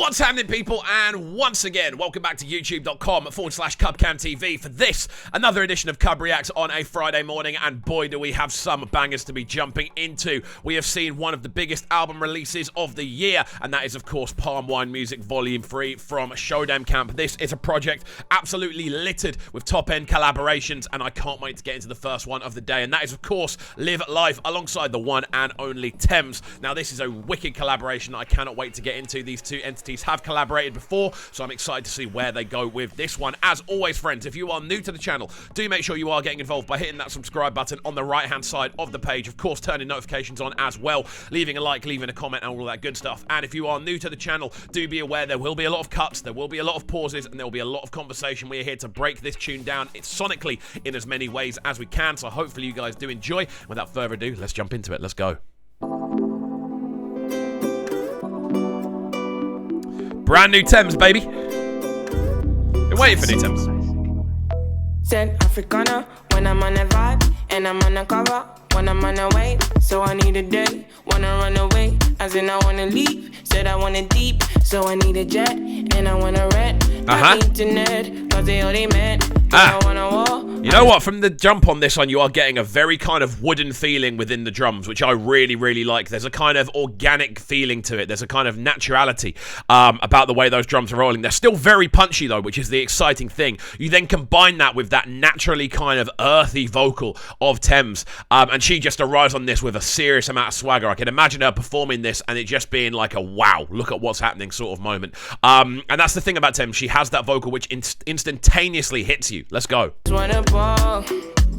What's happening, people? And once again, welcome back to youtube.com/CubCamTV for this, another edition of CUBREACTS on a Friday morning. And boy, do we have some bangers to be jumping into. We have seen one of the biggest album releases of the year, and that is, of course, Palm Wine Music Volume 3 from DEM Camp. This is a project absolutely littered with top-end collaborations, and I can't wait to get into the first one of the day, and that is, of course, Live Life alongside the one and only Tems. Now, this is a wicked collaboration that I cannot wait to get into. These two entities have collaborated before, so I'm excited to see where they go with this one. As always, friends, if you are new to the channel, do make sure you are getting involved by hitting that subscribe button on the right-hand side of the page. Of course, turning notifications on as well, leaving a like, leaving a comment, and all that good stuff. And if you are new to the channel, do be aware there will be a lot of cuts, there will be a lot of pauses, and there will be a lot of conversation. We are here to break this tune down sonically in as many ways as we can, so hopefully you guys do enjoy. Without further ado, let's jump into it. Let's go. Brand new Tems, baby. Been waiting for new Tems. Said Africana when I'm on a vibe and I'm on a cover when I'm on a way. So I need a day, wanna run away, as in I wanna leave. Said I want it deep, so I need a jet and I wanna rent. Internet, cause they all they meant. I wanna walk. You know what? From the jump on this one, you are getting a very kind of wooden feeling within the drums, which I really, really like. There's a kind of organic feeling to it. There's a kind of naturality about the way those drums are rolling. They're still very punchy, though, which is the exciting thing. You then combine that with that naturally kind of earthy vocal of Tems, and she just arrives on this with a serious amount of swagger. I can imagine her performing this and it just being like a wow, look at what's happening sort of moment. And that's the thing about Tems. She has that vocal which instantaneously hits you. Let's go.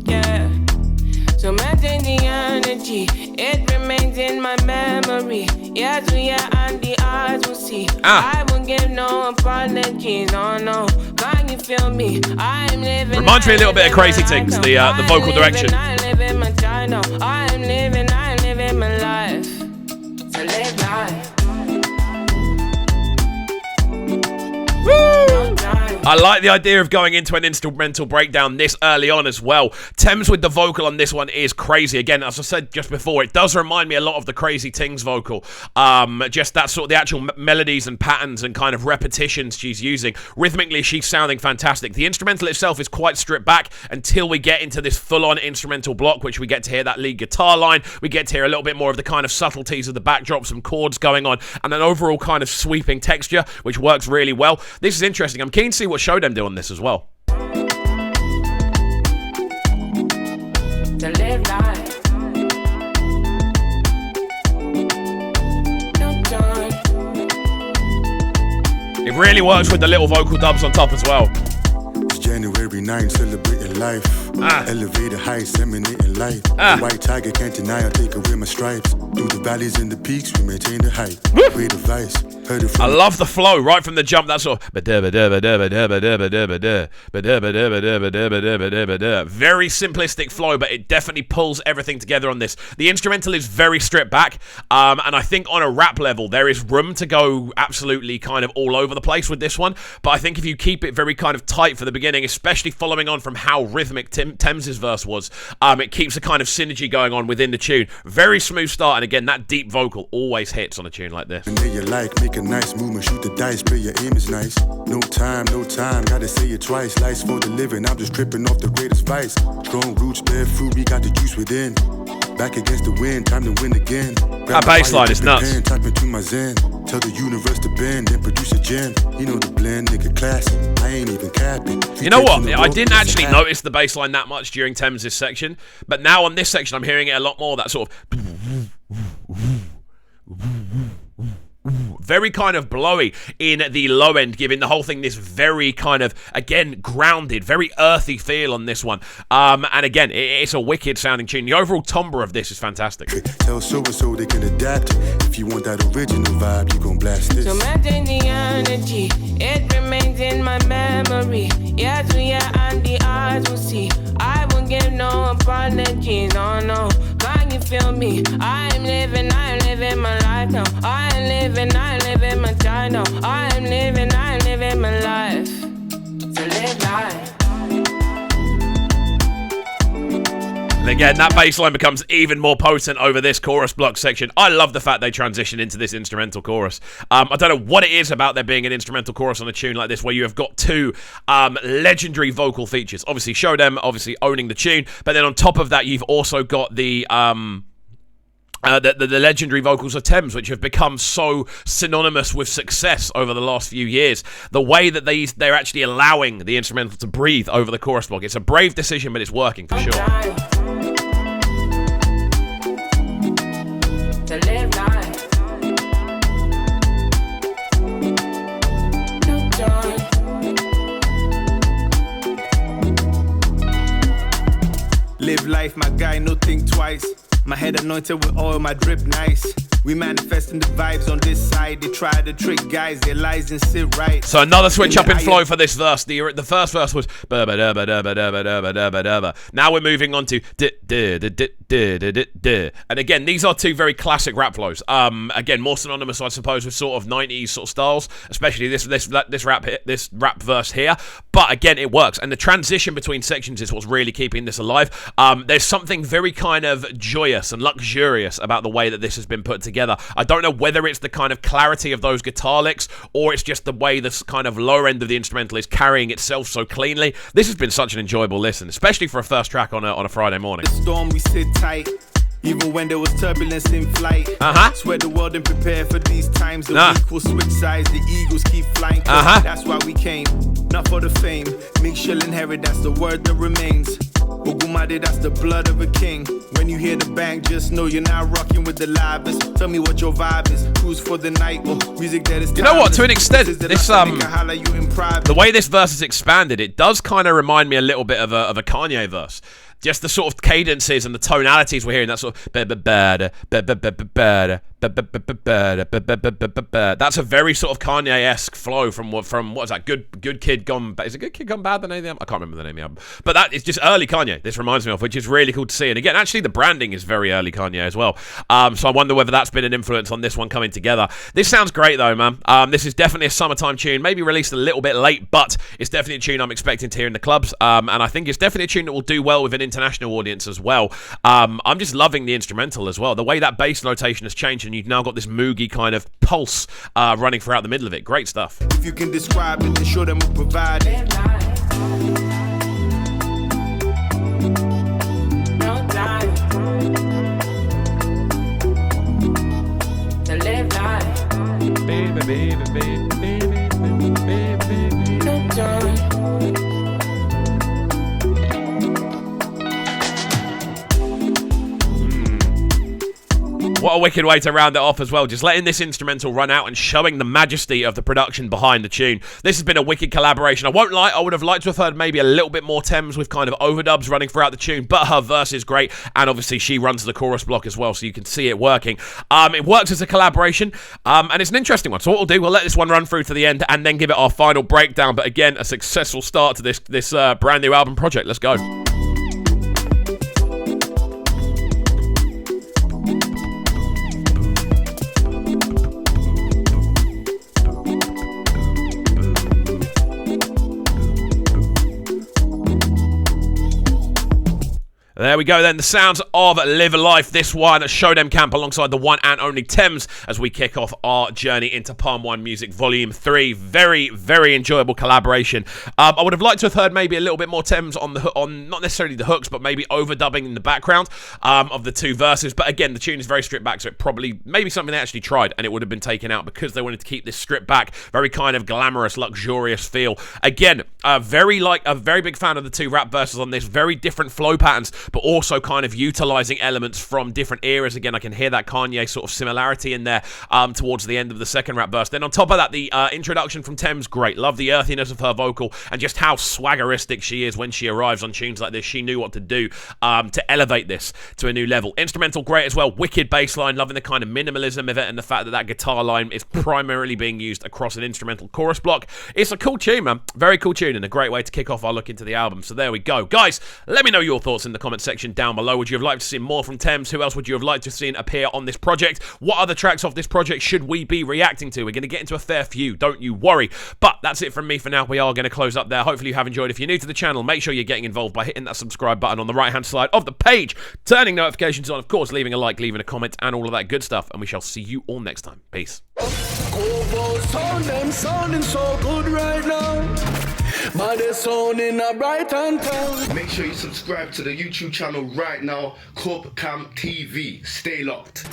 Yeah. So maintain the energy, it remains in my memory. Yes, we are, and the eyes will see. I won't give no apologies, oh no. Can you feel me? I'm living. Reminds me a little bit of Crazy Things, the vocal direction. I live in my China. I'm living my life. So live life. Woo! I like the idea of going into an instrumental breakdown this early on as well. Tems with the vocal on this one is crazy. Again, as I said just before, it does remind me a lot of the Crazy Things vocal. Just that sort of the actual melodies and patterns and kind of repetitions she's using. Rhythmically, she's sounding fantastic. The instrumental itself is quite stripped back until we get into this full-on instrumental block, which we get to hear that lead guitar line. We get to hear a little bit more of the kind of subtleties of the backdrop, some chords going on, and an overall kind of sweeping texture, which works really well. This is interesting. I'm keen to see what DEM do on this as well. It really works with the little vocal dubs on top as well. It's January 9th, celebrating life. Elevated heights, emanating light. The white tiger can't deny, I take away my stripes. Through the valleys and the peaks, we maintain the height. Great advice. I love the flow right from the jump. That's all. Very simplistic flow, but it definitely pulls everything together on this. The instrumental is very stripped back, and I think on a rap level there is room to go absolutely kind of all over the place with this one. But I think if you keep it very kind of tight for the beginning, especially following on from how rhythmic Tems' verse was, it keeps a kind of synergy going on within the tune. Very smooth start, and again, that deep vocal always hits on a tune like this. Make a nice movement, shoot the dice, play your aim is nice. No time, gotta say it twice. Life's for the living, I'm just dripping off the greatest vice. Strong roots, bear fruit, we got the juice within. Back against the wind, time to win again. That bass line is nuts. Type into my zen, tell the universe to bend, then produce a gem. You know the blend, nigga classic. I ain't even capping. You know what? I didn't actually notice the bass line that much during Tems' section, but now on this section I'm hearing it a lot more. That sort of very kind of blowy in the low end, giving the whole thing this very kind of, again, grounded, very earthy feel on this one. And again, it's a wicked sounding tune. The overall timbre of this is fantastic. Tell so they can adapt. If you want that original vibe, you gon' blast this. So maintain the energy, it remains in my memory. Yes, we are, and the eyes will see. I won't give no apologies, oh no. Can you feel me? I'm living my life now. I'm living my China. I'm living my life. So live life. And again, that bass line becomes even more potent over this chorus block section. I love the fact they transition into this instrumental chorus. I don't know what it is about there being an instrumental chorus on a tune like this where you have got two legendary vocal features. Obviously, Shodem obviously owning the tune, but then on top of that, you've also got the legendary vocals of Tems, which have become so synonymous with success over the last few years. The way that they're actually allowing the instrumental to breathe over the chorus block. It's a brave decision, but it's working for sure. To live life. No joy. Live life, my guy, no think twice. My head anointed with oil, my drip nice. We manifesting the vibes on this side. They try to trick guys, their lies and sit right. So another switch up in flow for this verse. The first verse was now we're moving on to and again, these are two very classic rap flows. Again, more synonymous, I suppose, with sort of 90s sort of styles, especially this rap verse here. But again, it works, and the transition between sections is what's really keeping this alive. There's something very kind of joyous and luxurious about the way that this has been put together. I don't know whether it's the kind of clarity of those guitar licks or it's just the way this kind of lower end of the instrumental is carrying itself so cleanly. This has been such an enjoyable listen, especially for a first track on a Friday morning. The storm, we sit tight. Even when there was turbulence in flight. Swear the world and prepare for these times. The weak will switch sides, the eagles keep flying. That's why we came, not for the fame. Make sure inherit, that's the word that remains. Ogumade, that's the blood of a king. When you hear the bang, just know you're not rocking with the livest. Tell me what your vibe is. Cruise for the night or music that is timeless. You know what, to an extent, this the way this verse is expanded, it does kind of remind me a little bit of a Kanye verse. Just the sort of cadences and the tonalities we're hearing, that sort of that's a very sort of Kanye-esque flow from what is that? Good Kid Gone Bad? Is it Good Kid Gone Bad, the name of the album? I can't remember the name of the album. But that is just early Kanye, this reminds me of, which is really cool to see. And again, actually the branding is very early Kanye as well. So I wonder whether that's been an influence on this one coming together. This sounds great though, man. This is definitely a summertime tune, maybe released a little bit late, but it's definitely a tune I'm expecting to hear in the clubs. And I think it's definitely a tune that will do well with an international audience as well. I'm just loving the instrumental as well. The way that bass notation has changed and you've now got this moogie kind of pulse running throughout the middle of it. Great stuff. If you can describe it, then show them we'll provide it. No time to live life. Baby, baby, baby, baby, baby, baby. No time. What a wicked way to round it off as well. Just letting this instrumental run out and showing the majesty of the production behind the tune. This has been a wicked collaboration. I won't lie, I would have liked to have heard maybe a little bit more Tems with kind of overdubs running throughout the tune, but her verse is great, and obviously she runs the chorus block as well, so you can see it working. It works as a collaboration, and it's an interesting one. So what we'll do, we'll let this one run through to the end and then give it our final breakdown. But again, a successful start to this brand new album project. Let's go. There we go then, the sounds of Live a Life, this one, Shodem Camp alongside the one and only Tems as we kick off our journey into Palm 1 Music Volume 3. Very, very enjoyable collaboration. I would have liked to have heard maybe a little bit more Tems on not necessarily the hooks, but maybe overdubbing in the background of the two verses. But again, the tune is very stripped back, so it probably, maybe something they actually tried and it would have been taken out because they wanted to keep this stripped back, very kind of glamorous, luxurious feel. Again, a very big fan of the two rap verses on this, very different flow patterns, but also kind of utilizing elements from different eras. Again, I can hear that Kanye sort of similarity in there towards the end of the second rap burst. Then on top of that, the introduction from Tems, great. Love the earthiness of her vocal and just how swaggeristic she is when she arrives on tunes like this. She knew what to do to elevate this to a new level. Instrumental, great as well. Wicked bass line, loving the kind of minimalism of it and the fact that that guitar line is primarily being used across an instrumental chorus block. It's a cool tune, man. Very cool tune and a great way to kick off our look into the album. So there we go. Guys, let me know your thoughts in the comments section section down below. Would you have liked to see more from Tems? Who else would you have liked to see appear on this project? What other tracks off this project should we be reacting to? We're going to get into a fair few, don't you worry. But that's it from me for now. We are going to close up there. Hopefully you have enjoyed. If you're new to the channel, make sure you're getting involved by hitting that subscribe button on the right-hand side of the page, turning notifications on, of course, leaving a like, leaving a comment, and all of that good stuff. And we shall see you all next time. Peace. Sounding so good right now. But they're sounding a bright and town. Make sure you subscribe to the YouTube channel right now, Cam TV. Stay locked.